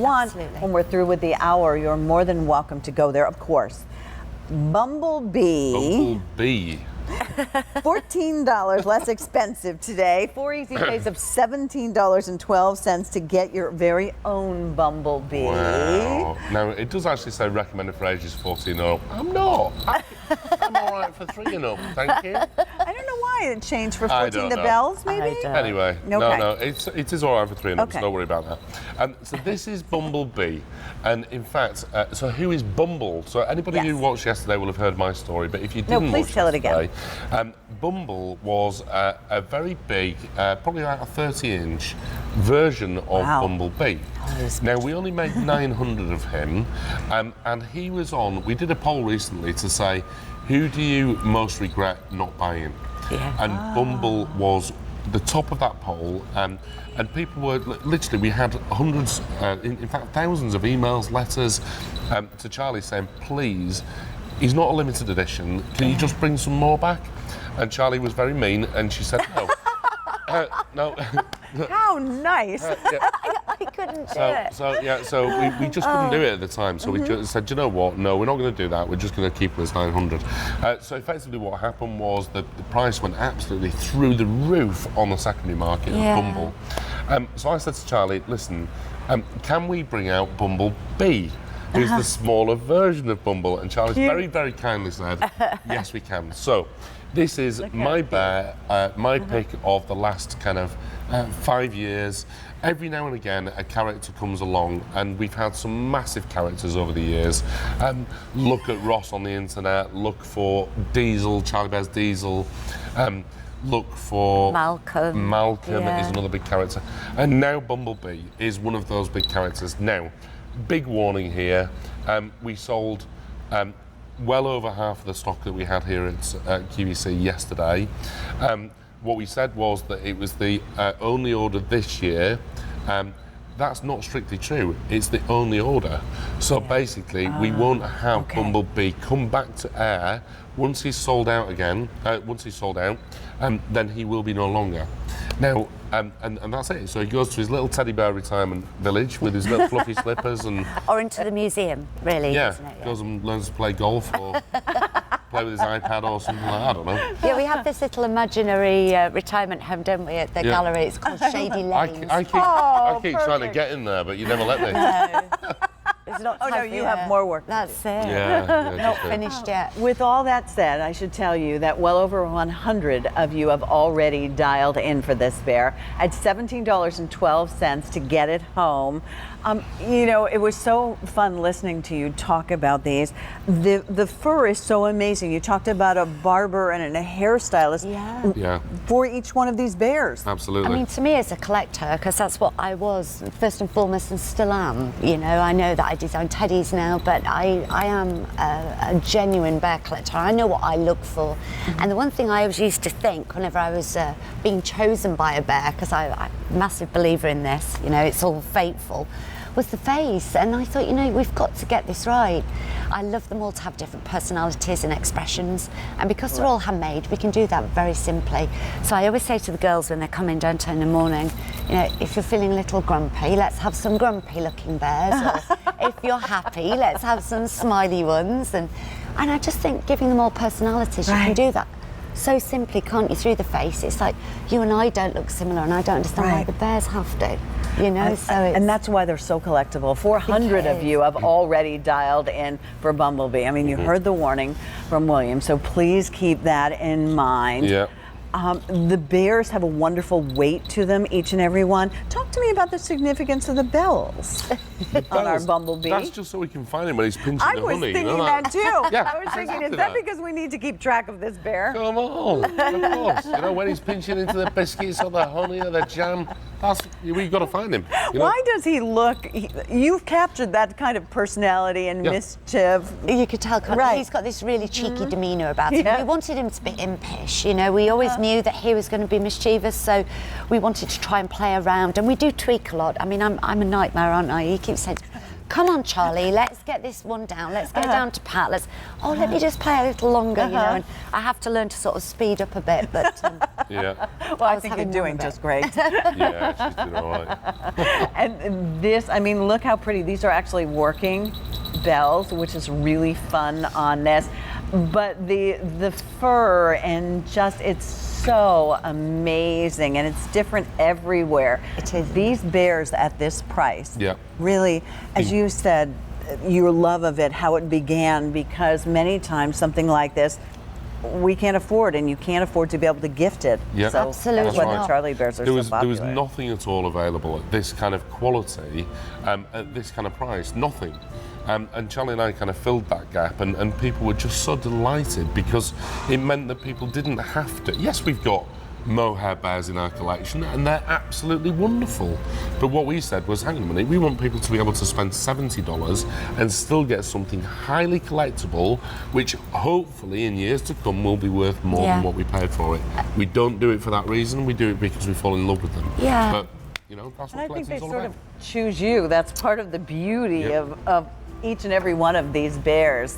want. Absolutely. When we're through with the hour, you're more than welcome to go there, of course. Bumblebee. $14 less expensive today. 4 easy pays of $17.12 to get your very own Bumblebee. Wow. Now, it does actually say recommended for ages 14 and up. I'm not. I'm all right for 3 and up, thank you. I don't know why it changed for I 14 don't the know. bells, maybe? Anyway, Okay. it is all right for 3 and up, Okay. so don't worry about that. So this is Bumblebee, and in fact, so who is Bumble? So anybody who watched yesterday will have heard my story, but if you didn't please watch tell it yesterday, again. Bumble was a very big, probably about a 30-inch version of Bumblebee. Now, we only made 900 of him, and he was on, we did a poll recently to say, who do you most regret not buying? And Bumble was the top of that poll, and people were, literally, we had hundreds, in fact, thousands of emails, letters to Charlie saying, please, he's not a limited edition, can you just bring some more back? And Charlie was very mean, and she said no. No. How nice. I couldn't do it. So we just couldn't do it at the time. So we just said, you know what? No, we're not going to do that. We're just going to keep it as 900. So effectively what happened was that the price went absolutely through the roof on the secondary market of Bumble. So I said to Charlie, listen, can we bring out Bumblebee? Who's the smaller version of Bumble? And Charlie's very, very kindly said, yes, we can. So this is my bear, my pick of the last kind of 5 years. Every now and again, a character comes along, and we've had some massive characters over the years. Look at Ross on the internet, look for Diesel, Charlie Bear's Diesel. Look for Malcolm. Malcolm is another big character. And now Bumblebee is one of those big characters. Now, big warning here, we sold well over half of the stock that we had here at QVC yesterday. What we said was that it was the only order this year. That's not strictly true. It's the only order. So basically, we won't have Bumblebee come back to air once he's sold out again. Then he will be no longer. Now, and that's it. So he goes to his little teddy bear retirement village with his little fluffy slippers and... Or into the museum, really, isn't it? Goes and learns to play golf or play with his iPad or something like that, I don't know. Yeah, we have this little imaginary retirement home, don't we, at the gallery? It's called Shady Lanes. I keep trying to get in there, but you never let me. No. It's not you have more work. That's it. Yeah, Not finished yet. With all that said, I should tell you that well over 100 of you have already dialed in for this bear at $17.12 to get it home. You know, it was so fun listening to you talk about these. The fur is so amazing. You talked about a barber and a hairstylist for each one of these bears. Absolutely. I mean, to me as a collector, because that's what I was first and foremost and still am, you know, I know that I design teddies now, but I am a genuine bear collector. I know what I look for. And the one thing I always used to think whenever I was being chosen by a bear, because I'm a massive believer in this, you know, it's all fateful, was the face. And I thought, you know, we've got to get this right. I love them all to have different personalities and expressions, and because they're all handmade, we can do that very simply. So I always say to the girls when they're coming downtown in the morning, you know, if you're feeling a little grumpy, let's have some grumpy looking bears, or if you're happy, let's have some smiley ones. And I just think giving them all personalities, you can do that so simply, can't you, through the face. It's like you and I don't look similar, and I don't understand why the bears have to. You know, and that's why they're so collectible. 400 of you have already dialed in for Bumblebee. I mean, you heard the warning from William, so please keep that in mind. Yeah. The bears have a wonderful weight to them, each and every one. Talk to me about the significance of the bells on our Bumblebee. That's just so we can find him when he's pinching the honey. I was thinking that too. I was thinking, is that because we need to keep track of this bear? Come on, of course. You know, when he's pinching into the biscuits or the honey or the jam, we've got to find him. You know? Why does he look? You've captured that kind of personality and mischief. You could tell, he's got this really cheeky demeanour about him. We wanted him to be impish, you know. We always knew that he was going to be mischievous, so we wanted to try and play around, and we do tweak a lot. I mean, I'm a nightmare, aren't I? He keeps saying, come on, Charlie, let's get this one down. Let's get down to Pat. Let me just play a little longer, you know. And I have to learn to sort of speed up a bit, but Yeah. Well, I think you're doing just great. Yeah, she's doing all right. And this, I mean, look how pretty. These are actually working bells, which is really fun on this. But the fur and just, it's so amazing, and it's different everywhere. It is. These bears at this price, Yeah. really, as you said, your love of it, how it began, because many times something like this we can't afford, and you can't afford to be able to gift it. Yeah. So Absolutely that's why not. the Charlie Bears are There so was popular. nothing at all available at this kind of quality, at this kind of price. Nothing. And Charlie and I kind of filled that gap, and people were just so delighted because it meant that people didn't have to. Yes, we've got mohair bears in our collection, and they're absolutely wonderful. But what we said was, hang on a minute, we want people to be able to spend $70 and still get something highly collectible, which hopefully in years to come will be worth more than what we paid for it. We don't do it for that reason. We do it because we fall in love with them. Yeah. But you know, that's And what I think they collecting's all sort about. of choose you. That's part of the beauty Yeah. of each and every one of these bears.